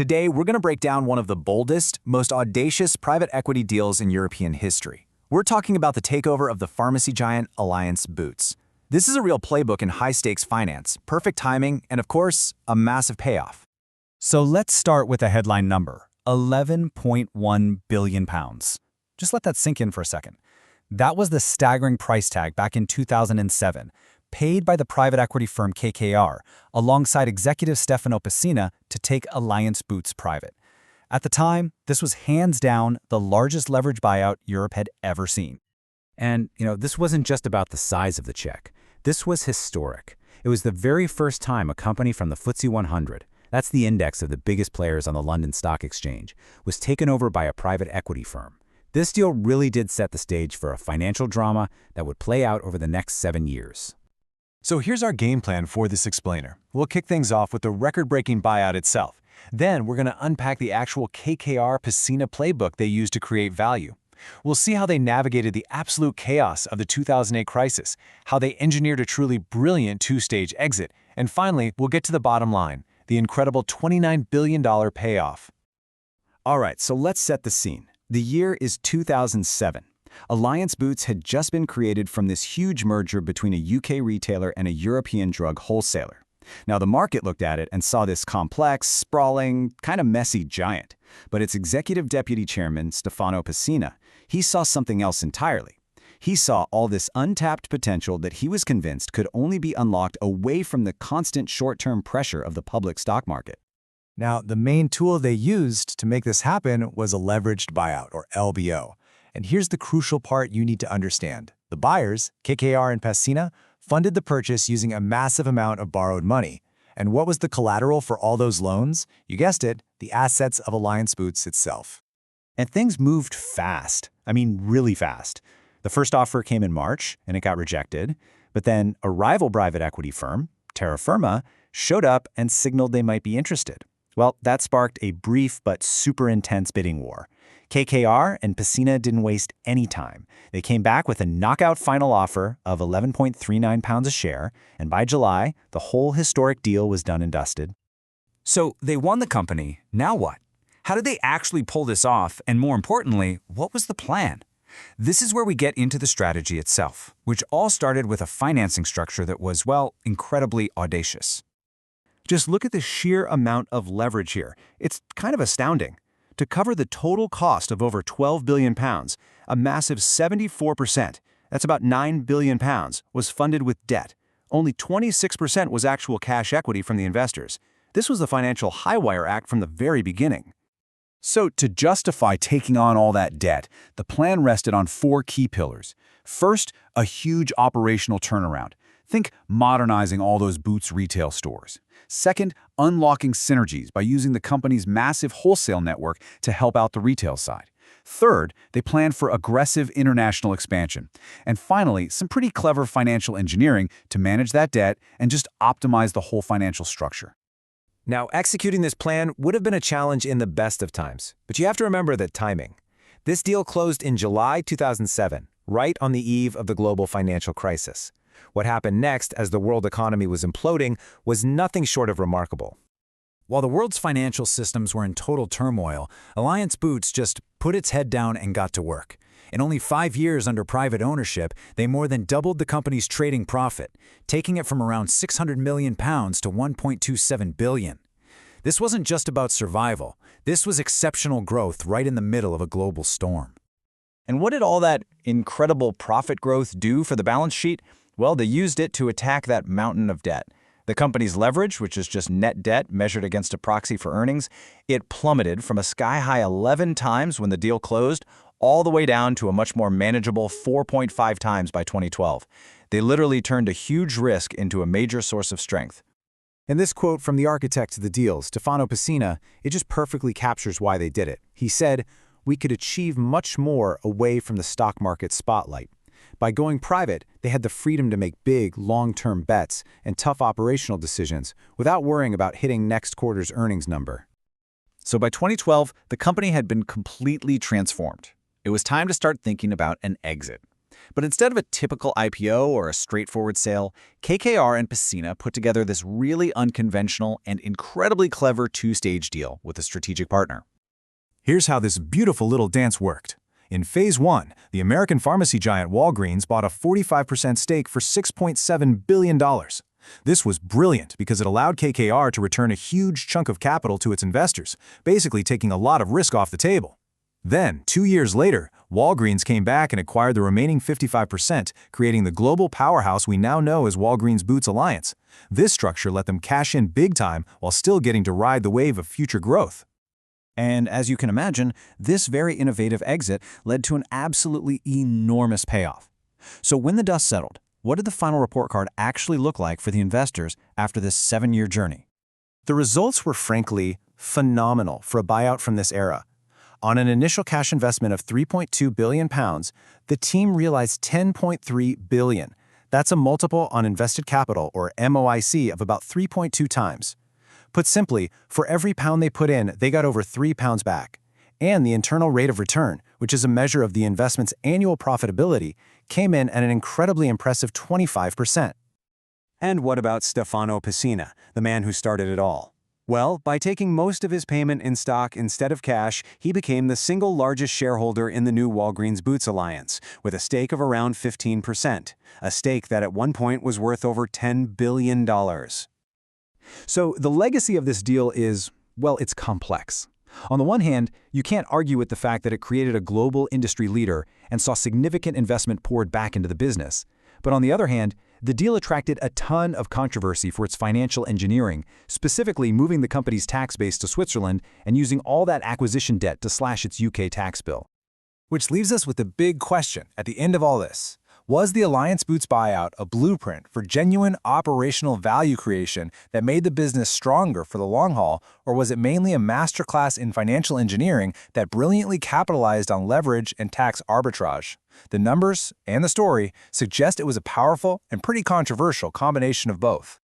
Today, we're going to break down one of the boldest, most audacious private equity deals in European history. We're talking about the takeover of the pharmacy giant Alliance Boots. This is a real playbook in high-stakes finance, perfect timing, and of course, a massive payoff. So let's start with a headline number, £11.1 billion. Just let that sink in for a second. That was the staggering price tag back in 2007, paid by the private equity firm KKR, alongside executive Stefano Pessina to take Alliance Boots private. At the time, this was hands down the largest leverage buyout Europe had ever seen. And, this wasn't just about the size of the check. This was historic. It was the very first time a company from the FTSE 100, that's the index of the biggest players on the London Stock Exchange, was taken over by a private equity firm. This deal really did set the stage for a financial drama that would play out over the next 7 years. So here's our game plan for this explainer. We'll kick things off with the record-breaking buyout itself. Then we're going to unpack the actual KKR Pessina playbook they used to create value. We'll see how they navigated the absolute chaos of the 2008 crisis, how they engineered a truly brilliant two-stage exit, and finally, we'll get to the bottom line, the incredible $29 billion payoff. All right, so let's set the scene. The year is 2007. Alliance Boots had just been created from this huge merger between a UK retailer and a European drug wholesaler. Now, the market looked at it and saw this complex, sprawling, kind of messy giant. But its executive deputy chairman, Stefano Pessina, he saw something else entirely. He saw all this untapped potential that he was convinced could only be unlocked away from the constant short-term pressure of the public stock market. Now, the main tool they used to make this happen was a leveraged buyout, or LBO. And here's the crucial part you need to understand. The buyers, KKR and Pessina, funded the purchase using a massive amount of borrowed money. And what was the collateral for all those loans? You guessed it, the assets of Alliance Boots itself. And things moved fast. I mean, really fast. The first offer came in March, and it got rejected. But then a rival private equity firm, Terra Firma, showed up and signaled they might be interested. Well, that sparked a brief but super intense bidding war. KKR and Pessina didn't waste any time. They came back with a knockout final offer of £11.39 a share, and by July, the whole historic deal was done and dusted. So they won the company. Now what? How did they actually pull this off? And more importantly, what was the plan? This is where we get into the strategy itself, which all started with a financing structure that was, well, incredibly audacious. Just look at the sheer amount of leverage here. It's kind of astounding. To cover the total cost of over £12 billion, a massive 74%, that's about £9 billion, was funded with debt. Only 26% was actual cash equity from the investors. This was the financial high-wire act from the very beginning. So to justify taking on all that debt, the plan rested on 4 key pillars. First, a huge operational turnaround. Think modernizing all those Boots retail stores. Second, unlocking synergies by using the company's massive wholesale network to help out the retail side. Third, they planned for aggressive international expansion. And finally, some pretty clever financial engineering to manage that debt and just optimize the whole financial structure. Now, executing this plan would have been a challenge in the best of times, but you have to remember the timing. This deal closed in July 2007, right on the eve of the global financial crisis. What happened next, as the world economy was imploding, was nothing short of remarkable. While the world's financial systems were in total turmoil, Alliance Boots just put its head down and got to work. In only 5 years under private ownership, they more than doubled the company's trading profit, taking it from around £600 million to $1.27 billion. This wasn't just about survival. This was exceptional growth right in the middle of a global storm. And what did all that incredible profit growth do for the balance sheet? Well, they used it to attack that mountain of debt. The company's leverage, which is just net debt measured against a proxy for earnings, it plummeted from a sky-high 11 times when the deal closed, all the way down to a much more manageable 4.5 times by 2012. They literally turned a huge risk into a major source of strength. And this quote from the architect of the deal, Stefano Pessina, it just perfectly captures why they did it. He said, "We could achieve much more away from the stock market spotlight. By going private, they had the freedom to make big, long-term bets and tough operational decisions without worrying about hitting next quarter's earnings number." So by 2012, the company had been completely transformed. It was time to start thinking about an exit. But instead of a typical IPO or a straightforward sale, KKR and Pessina put together this really unconventional and incredibly clever two-stage deal with a strategic partner. Here's how this beautiful little dance worked. In Phase 1, the American pharmacy giant Walgreens bought a 45% stake for $6.7 billion. This was brilliant because it allowed KKR to return a huge chunk of capital to its investors, basically taking a lot of risk off the table. Then, 2 years later, Walgreens came back and acquired the remaining 55%, creating the global powerhouse we now know as Walgreens Boots Alliance. This structure let them cash in big time while still getting to ride the wave of future growth. And as you can imagine, this very innovative exit led to an absolutely enormous payoff. So when the dust settled, what did the final report card actually look like for the investors after this 7-year journey? The results were frankly phenomenal for a buyout from this era. On an initial cash investment of £3.2 billion, the team realized $10.3 billion. That's a multiple on invested capital, or MOIC, of about 3.2 times. Put simply, for every pound they put in, they got over 3 pounds back. And the internal rate of return, which is a measure of the investment's annual profitability, came in at an incredibly impressive 25%. And what about Stefano Pessina, the man who started it all? Well, by taking most of his payment in stock instead of cash, he became the single largest shareholder in the new Walgreens Boots Alliance, with a stake of around 15%, a stake that at one point was worth over $10 billion. So the legacy of this deal is, well, it's complex. On the one hand, you can't argue with the fact that it created a global industry leader and saw significant investment poured back into the business. But on the other hand, the deal attracted a ton of controversy for its financial engineering, specifically moving the company's tax base to Switzerland and using all that acquisition debt to slash its UK tax bill. Which leaves us with the big question at the end of all this. Was the Alliance Boots buyout a blueprint for genuine operational value creation that made the business stronger for the long haul, or was it mainly a masterclass in financial engineering that brilliantly capitalized on leverage and tax arbitrage? The numbers and the story suggest it was a powerful and pretty controversial combination of both.